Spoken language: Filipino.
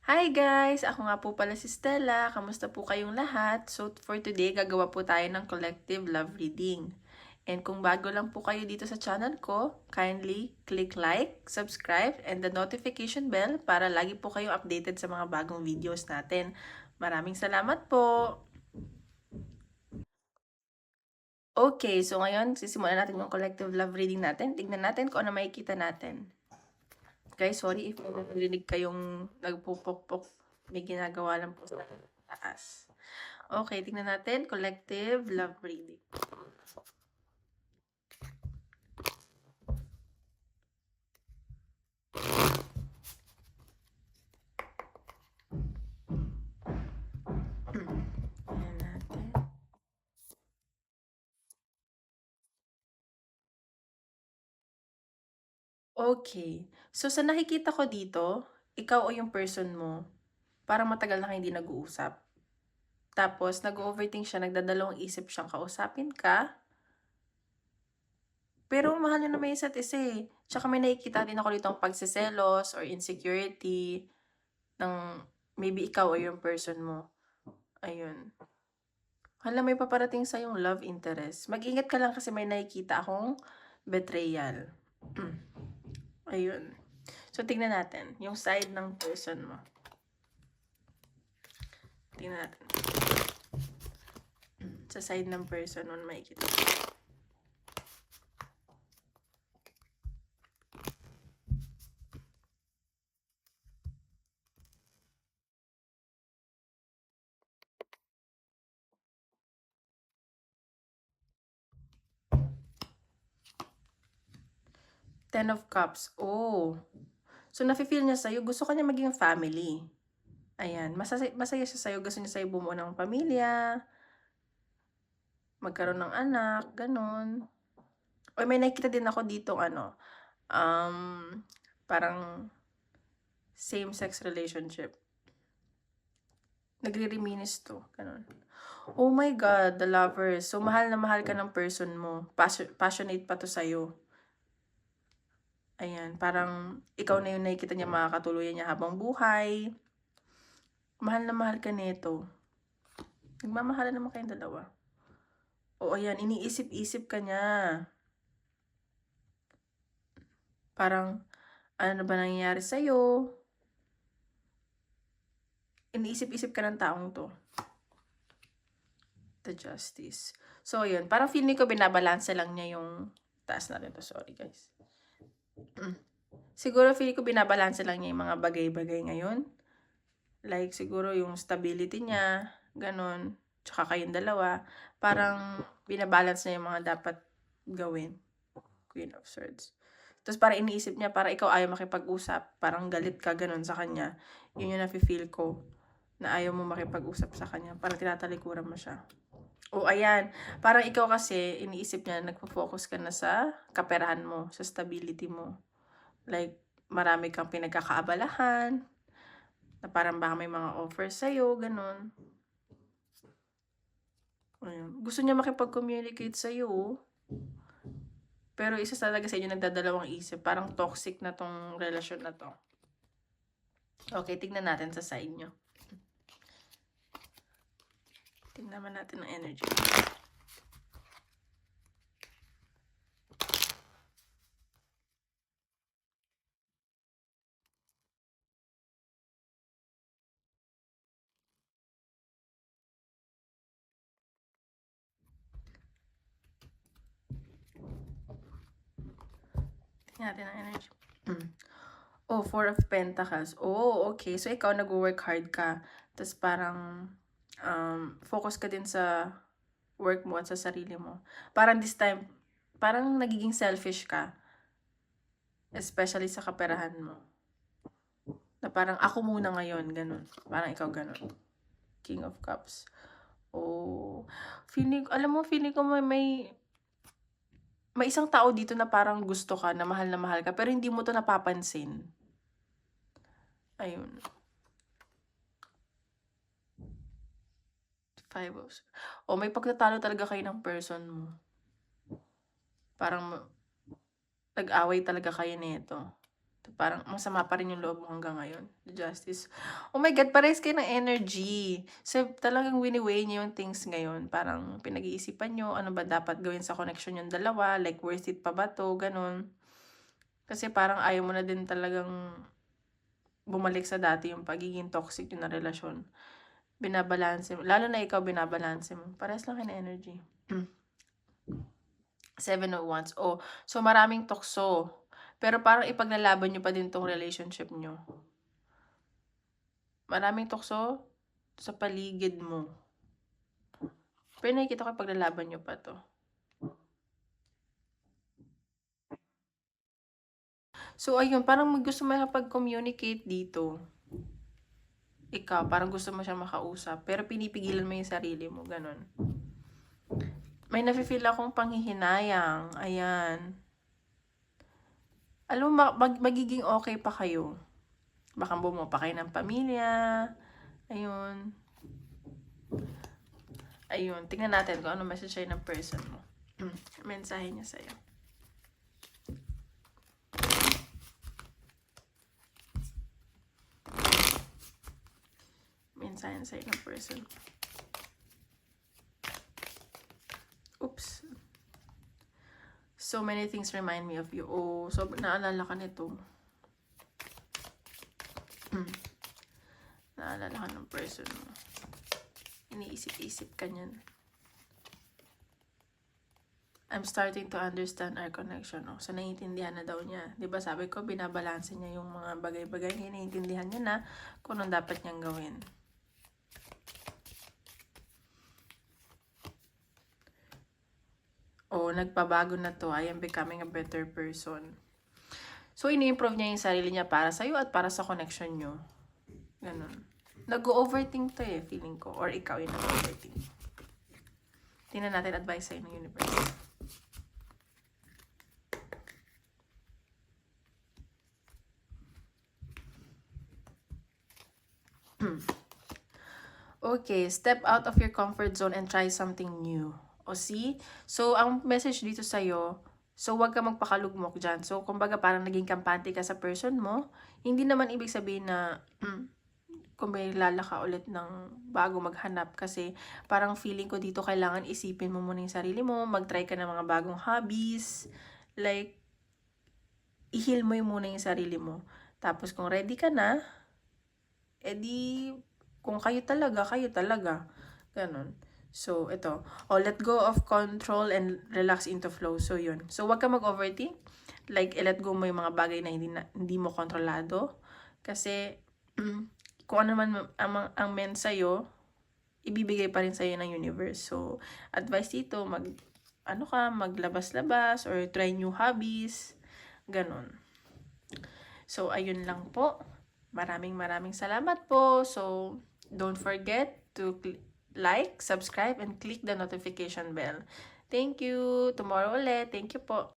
Hi guys! Ako nga po pala si Stella. Kamusta po kayong lahat? So for today, gagawa po tayo ng collective love reading. And kung bago lang po kayo dito sa channel ko, kindly click like, subscribe, and the notification bell para lagi po kayong updated sa mga bagong videos natin. Maraming salamat po! Okay, so ngayon, sisimulan natin yung collective love reading natin. Tignan natin kung ano makikita natin. Guys, sorry if may narinig kayong nagpupok-pok. May ginagawa lang po sa taas. Okay, tingnan natin. Collective love reading. Tingnan natin. Okay. So, sa nakikita ko dito, ikaw o yung person mo, parang matagal na kayo hindi nag-uusap. Tapos, nag-overthink siya, nagdadalawang isip siyang kausapin ka. Pero mahal niyo naman yung isa't isa eh. Tsaka may nakikita din ako dito ang pagsiselos or insecurity ng maybe ikaw o yung person mo. Ayun. Hala, may paparating sa yung love interest. Mag-ingat ka lang kasi may nakikita akong betrayal. Ayun. So, tingnan natin yung side ng person mo. Tingnan natin. Sa side ng person mo makikita. Ten of Cups. Oh. So, nafe-feel niya sa'yo. Gusto ka niya maging family. Ayan. Masaya siya sa'yo. Gusto niya sa'yo bumuo ng pamilya. Magkaroon ng anak. Ganon. O may nakikita din ako dito, parang same-sex relationship. Nagre-reminisce to. Ganon. Oh my God, the lovers. So, mahal na mahal ka ng person mo. Passionate pa to sa'yo. Ayan, parang ikaw na yung nakikita niya makakatuluyan niya habang buhay. Mahal na mahal ka nito. Nagmamahalan naman kayong dalawa. Oo, ayan, iniisip-isip ka niya. Parang, ano na ba nangyayari sa'yo? Iniisip-isip ka ng taong to. The Justice. So, yun. Parang feeling ko binabalanse lang niya yung taas natin to. Sorry, guys. Siguro feeling ko binabalanse lang niya yung mga bagay-bagay ngayon. Like, siguro yung stability niya, ganun. Tsaka kayong dalawa. Parang binabalance niya yung mga dapat gawin. Queen of Swords. Tapos parang iniisip niya, para ikaw ayaw makipag-usap. Parang galit ka, ganun sa kanya. Yun yung nafe-feel ko. Na ayaw mo makipag-usap sa kanya. Parang tinatalikuran mo siya. O, ayan. Parang ikaw kasi, iniisip niya, nagpo-focus ka na sa kaperahan mo, sa stability mo. Like, marami kang pinagkakaabalahan, na parang baka may mga offers sa'yo, ganun. Ayun. Gusto niya makipag-communicate sa'yo, pero isa talaga sa inyo nagdadalawang isip. Parang toxic na tong relasyon na to. Okay, tignan natin sa side nyo. Tignan naman natin ang energy. Tignan natin ang energy. Oh, Four of Pentacles. Oh, okay. So, ikaw nag-work hard ka. Tapos parang focus ka din sa work mo at sa sarili mo. Parang this time, parang nagiging selfish ka. Especially sa kaperahan mo. Na parang ako muna ngayon, ganun. Parang ikaw ganun. King of Cups. Oh, alam mo, feeling ko may isang tao dito na parang gusto ka, na mahal ka, pero hindi mo to napapansin. Ayun. Five of... O, may pagtatalo talaga kayo ng person mo. Parang nag-away talaga kayo nito. Parang masama pa rin yung loob mo hanggang ngayon. The Justice. Oh my God, parehas kayo ng energy. So, talagang wini-weigh niyo yung things ngayon. Parang pinag-iisipan niyo, ano ba dapat gawin sa connection yung dalawa? Like, worth it pa ba to? Ganon. Kasi parang ayaw mo na din talagang bumalik sa dati yung pagiging toxic yung na relasyon. Binabalanse mo. Lalo na ikaw, binabalanse mo. Parehas lang kayo ng energy. 7 of Wands. Oh, so maraming tukso. Pero parang ipaglalaban nyo pa din tong relationship nyo. Maraming tukso sa paligid mo. Pero nakikita ko ipaglalaban nyo pa to. So, ayun, parang gusto mo makapag-communicate dito. Ikaw, parang gusto mo siya makausap. Pero pinipigilan mo yung sarili mo. Ganon. May nafe-feel akong panghihinayang. Ayan. Alam mo, magiging okay pa kayo. Baka bumuo pa kayo ng pamilya. Ayun. Ayun. Tingnan natin kung ano message sa'yo ng person mo. Mensahe niya sa'yo. Mensahe niya sa'yo ng person mo. Oops. So many things remind me of you. Oh, so naalala ka nito. Naalala ka ng person mo. Iniisip-isip ka niyan. I'm starting to understand our connection. Oh. So, naiintindihan na daw niya. Diba sabi ko, binabalanse niya yung mga bagay-bagay. Naiintindihan niya na kung anong dapat niyang gawin. Oh, nagpabago na to. I am becoming a better person. So, ini-improve niya yung sarili niya para sa'yo at para sa connection niyo. Ganun. Nag-overthink to eh, feeling ko. Or ikaw yung nag-overthink. Tingnan natin advice sa'yo ng universe. Okay, step out of your comfort zone and try something new. O see? So, ang message dito sa'yo, so wag ka magpakalugmok dyan. So, kumbaga parang naging kampante ka sa person mo, hindi naman ibig sabihin na kung may lala ka ulit ng bago maghanap. Kasi parang feeling ko dito kailangan isipin mo muna yung sarili mo, mag-try ka ng mga bagong hobbies, like, i-heal mo yung muna yung sarili mo. Tapos kung ready ka na, edi kung kayo talaga. Ganon. So, ito. Oh, let go of control and relax into flow. So, yun. So, wag ka mag-overthink. Like, let go mo yung mga bagay na hindi mo kontrolado. Kasi, kung ano man ang meant sa'yo, ibibigay pa rin sa'yo ng universe. So, advice dito, maglabas-labas or try new hobbies. Ganon. So, ayun lang po. Maraming salamat po. So, don't forget to like, subscribe, and click the notification bell. Thank you. Tomorrow ulit. Thank you po.